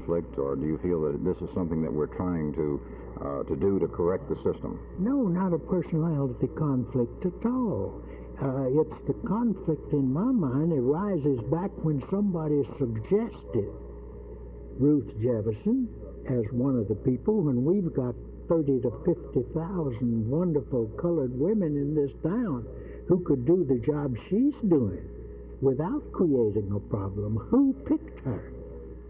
conflict, or do you feel that this is something that we're trying to do to correct the system? No, not a personality conflict at all. It's the conflict in my mind arises back when somebody suggested Ruth Jefferson as one of the people, when we've got 30 to 50,000 wonderful colored women in this town who could do the job she's doing without creating a problem. Who picked her?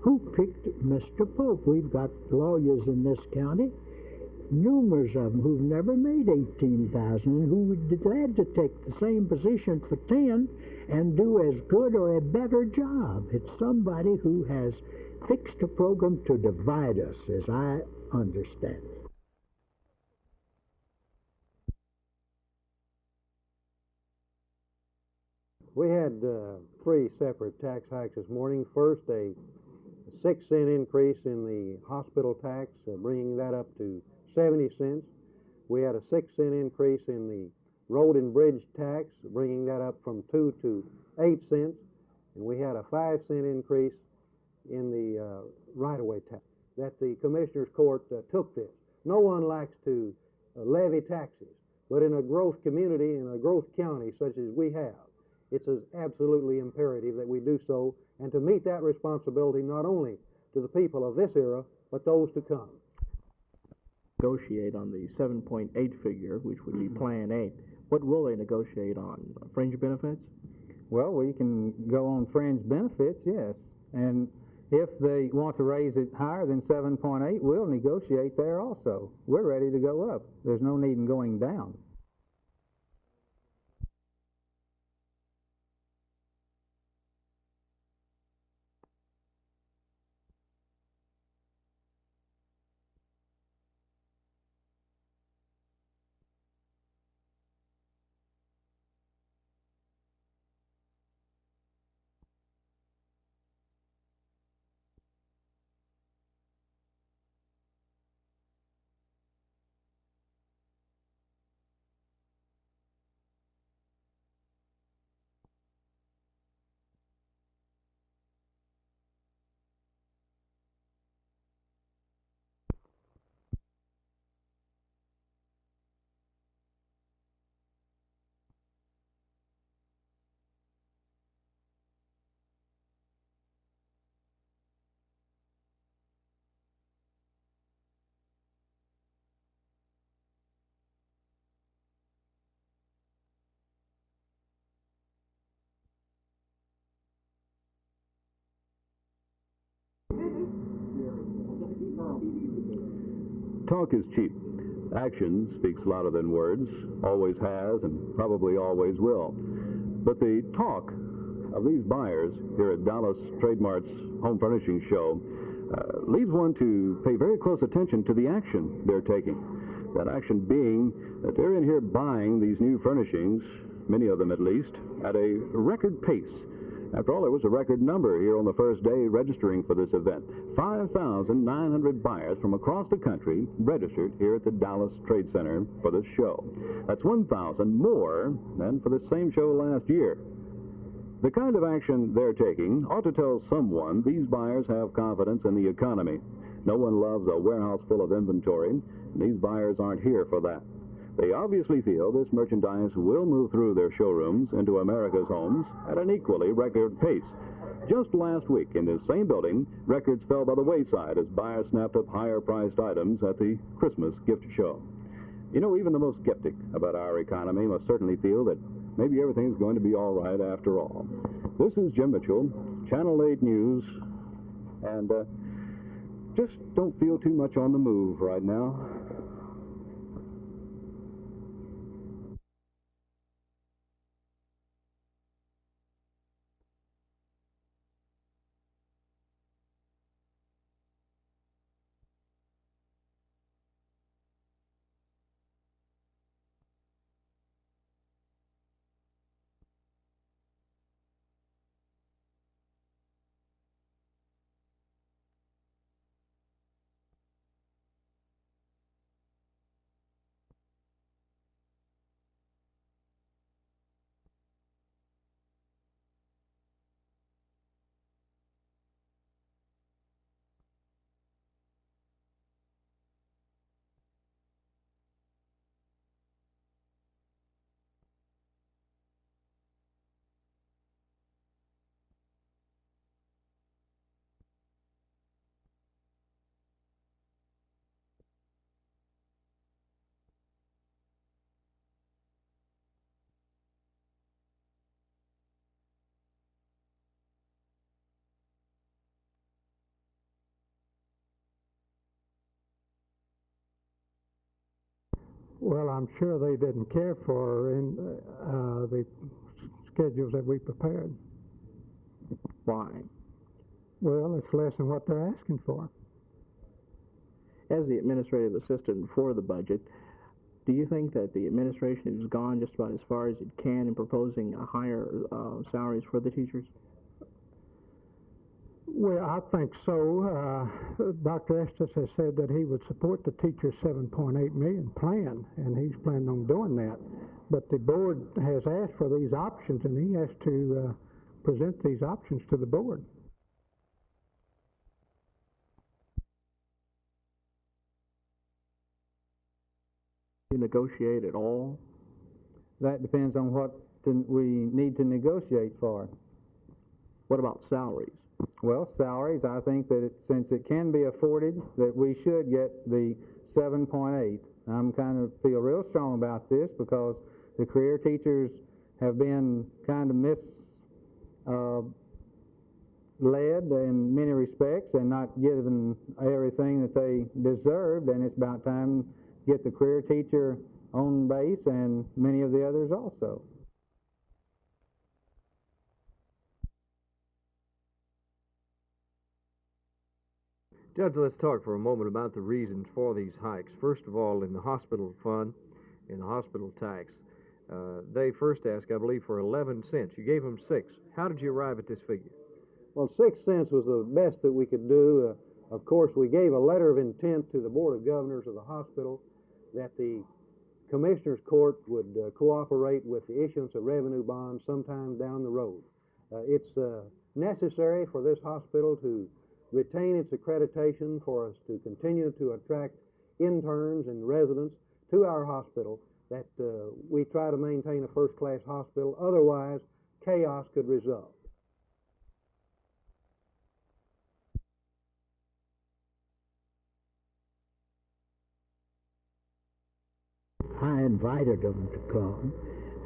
Who picked Mr. Polk? We've got lawyers in this county, numerous of them, who've never made 18,000 and who would be glad to take the same position for 10 and do as good or a better job. It's somebody who has fixed a program to divide us, as I understand it. We had 3 separate tax hikes this morning. First, a 6-cent increase in the hospital tax, bringing that up to 70 cents. We had a 6-cent increase in the road and bridge tax, bringing that up from 2 to 8 cents. And we had a 5-cent increase in the right-of-way tax. That the Commissioners Court took this. No one likes to levy taxes, but in a growth community, in a growth county such as we have, it's absolutely imperative that we do so, and to meet that responsibility not only to the people of this era, but those to come. Negotiate on the 7.8 figure, which would be Plan A. What will they negotiate on? Fringe benefits? Well, we can go on fringe benefits, yes. And if they want to raise it higher than 7.8, we'll negotiate there also. We're ready to go up. There's no need in going down. Talk is cheap. Action speaks louder than words, always has and probably always will. But the talk of these buyers here at Dallas Trade Mart's Home Furnishing Show leads one to pay very close attention to the action they're taking. That action being that they're in here buying these new furnishings, many of them at least, at a record pace. After all, there was a record number here on the first day registering for this event. 5,900 buyers from across the country registered here at the Dallas Trade Center for this show. That's 1,000 more than for the same show last year. The kind of action they're taking ought to tell someone these buyers have confidence in the economy. No one loves a warehouse full of inventory, and these buyers aren't here for that. They obviously feel this merchandise will move through their showrooms into America's homes at an equally record pace. Just last week in this same building, records fell by the wayside as buyers snapped up higher-priced items at the Christmas gift show. You know, even the most skeptic about our economy must certainly feel that maybe everything's going to be all right after all. This is Jim Mitchell, Channel 8 News, and just don't feel too much on the move right now. Well, I'm sure they didn't care for the schedules that we prepared. Why? Well, it's less than what they're asking for. As the administrative assistant for the budget, do you think that the administration has gone just about as far as it can in proposing higher salaries for the teachers? Well, I think so. Dr. Estes has said that he would support the teacher's $7.8 million plan, and he's planning on doing that. But the board has asked for these options, and he has to present these options to the board. You negotiate at all? That depends on what we need to negotiate for. What about salaries? Well, salaries, I think that since it can be afforded, that we should get the 7.8. I'm kind of feel real strong about this because the career teachers have been kind of led in many respects and not given everything that they deserved, and it's about time to get the career teacher on base and many of the others also. Judge, let's talk for a moment about the reasons for these hikes. First of all, in the hospital fund, in the hospital tax, they first asked, I believe, for 11 cents. You gave them 6. How did you arrive at this figure? Well, 6 cents was the best that we could do. Of course, we gave a letter of intent to the Board of Governors of the hospital that the Commissioners Court would cooperate with the issuance of revenue bonds sometime down the road. It's necessary for this hospital to retain its accreditation, for us to continue to attract interns and residents to our hospital, that we try to maintain a first-class hospital. Otherwise, chaos could result. I invited them to come,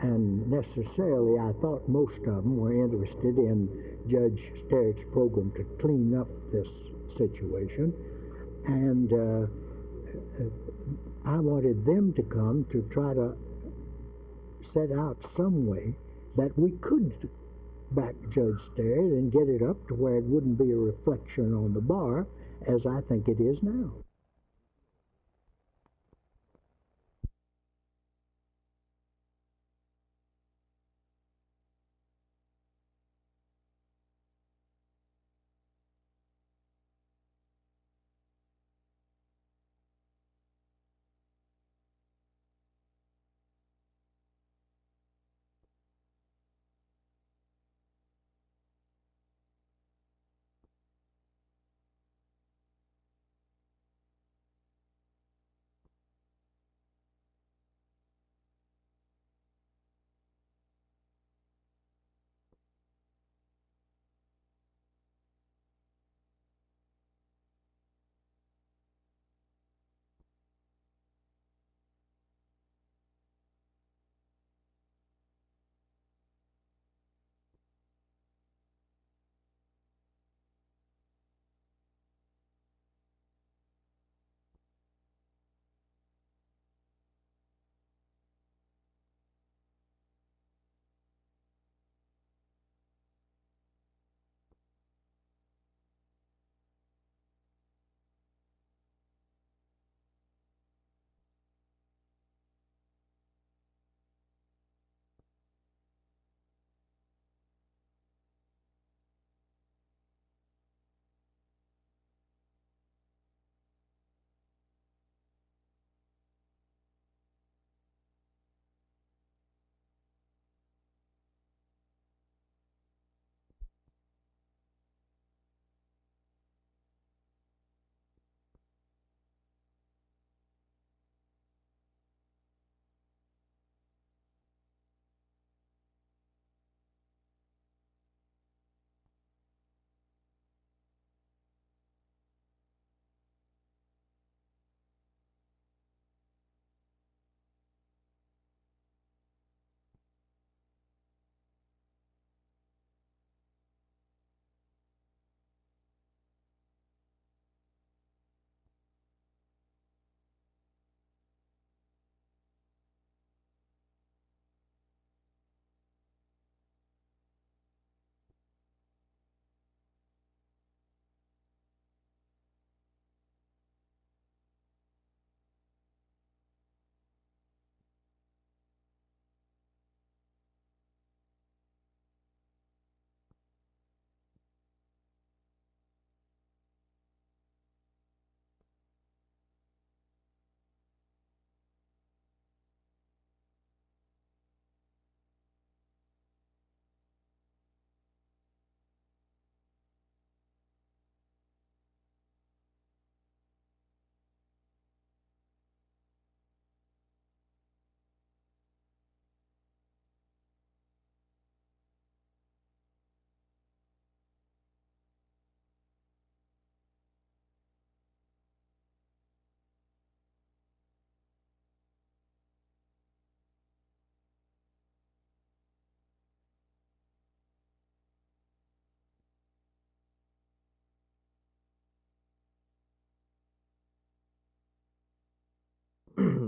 and necessarily I thought most of them were interested in Judge Sterrett's program to clean up this situation, and I wanted them to come to try to set out some way that we could back Judge Sterrett and get it up to where it wouldn't be a reflection on the bar, as I think it is now.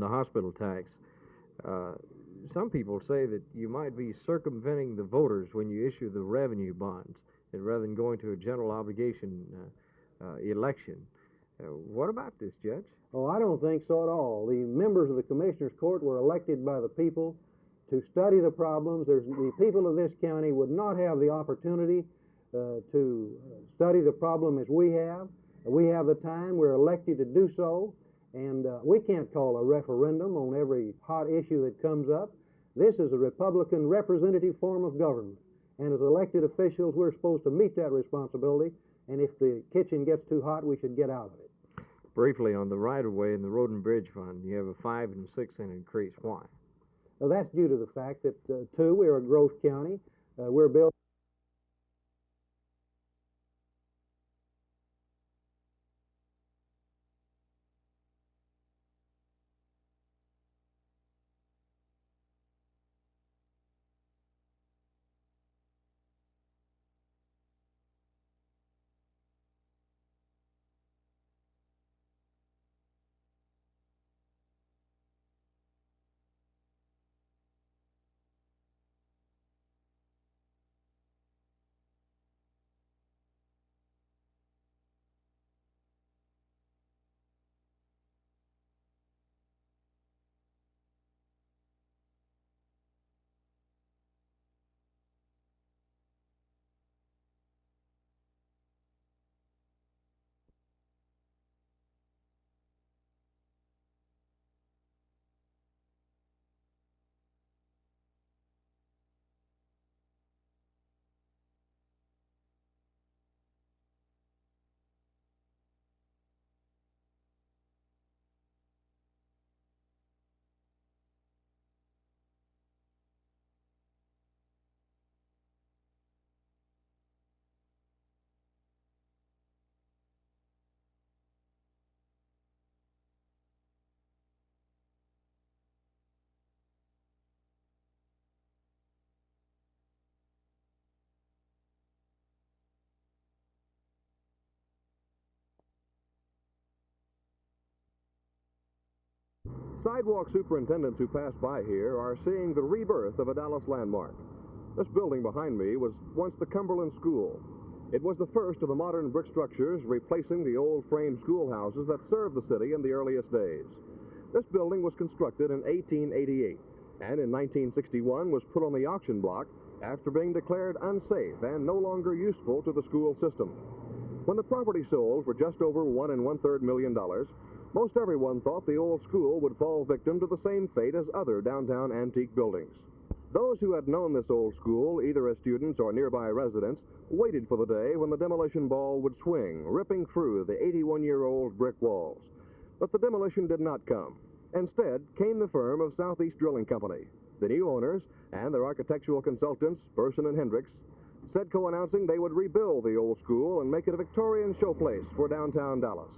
the hospital tax, some people say that you might be circumventing the voters when you issue the revenue bonds, and rather than going to a general obligation election. What about this, Judge? Oh, I don't think so at all. The members of the Commissioners Court were elected by the people to study the problems. The people of this county would not have the opportunity to study the problem as we have. We have the time. We're elected to do so. And we can't call a referendum on every hot issue that comes up. This is a Republican representative form of government. And as elected officials, we're supposed to meet that responsibility. And if the kitchen gets too hot, we should get out of it. Briefly, on the right-of-way in the Road and Bridge Fund, you have a 5 and 6 cent increase. Why? Well, that's due to the fact that, two, we're a growth county. We're building Sidewalk superintendents who pass by here are seeing the rebirth of a Dallas landmark. This building behind me was once the Cumberland School. It was the first of the modern brick structures replacing the old frame schoolhouses that served the city in the earliest days. This building was constructed in 1888 and in 1961 was put on the auction block after being declared unsafe and no longer useful to the school system. When the property sold for just over $1 1/3 million, most everyone thought the old school would fall victim to the same fate as other downtown antique buildings. Those who had known this old school, either as students or nearby residents, waited for the day when the demolition ball would swing, ripping through the 81-year-old brick walls. But the demolition did not come. Instead came the firm of Southeast Drilling Company. The new owners and their architectural consultants, Burson and Hendricks, SEDCO announcing they would rebuild the old school and make it a Victorian showplace for downtown Dallas.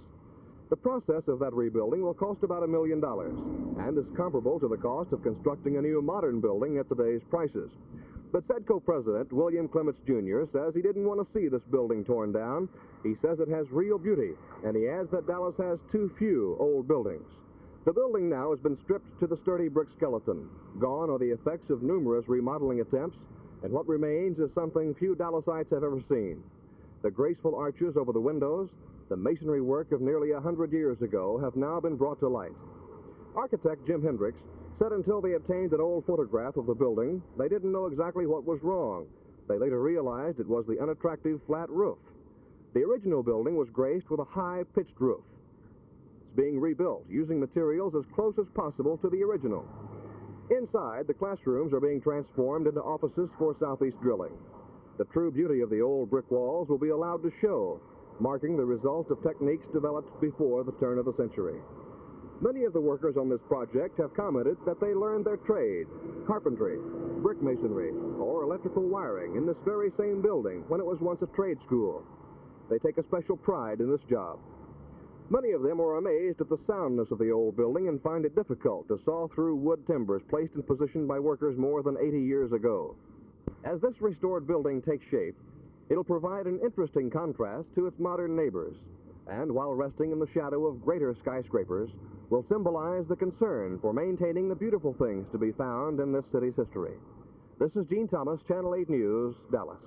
The process of that rebuilding will cost about $1 million and is comparable to the cost of constructing a new modern building at today's prices. But SEDCO President William Clements Jr. says he didn't want to see this building torn down. He says it has real beauty, and he adds that Dallas has too few old buildings. The building now has been stripped to the sturdy brick skeleton. Gone are the effects of numerous remodeling attempts, and what remains is something few Dallasites have ever seen. The graceful arches over the windows, the masonry work of nearly 100 years ago, have now been brought to light. Architect Jim Hendricks said until they obtained an old photograph of the building, they didn't know exactly what was wrong. They later realized it was the unattractive flat roof. The original building was graced with a high-pitched roof. It's being rebuilt using materials as close as possible to the original. Inside, the classrooms are being transformed into offices for Southeast Drilling. The true beauty of the old brick walls will be allowed to show, marking the result of techniques developed before the turn of the century. Many of the workers on this project have commented that they learned their trade, carpentry, brick masonry, or electrical wiring in this very same building when it was once a trade school. They take a special pride in this job. Many of them are amazed at the soundness of the old building and find it difficult to saw through wood timbers placed in position by workers more than 80 years ago. As this restored building takes shape, it'll provide an interesting contrast to its modern neighbors. and while resting in the shadow of greater skyscrapers, will symbolize the concern for maintaining the beautiful things to be found in this city's history. This is Gene Thomas, Channel 8 News, Dallas.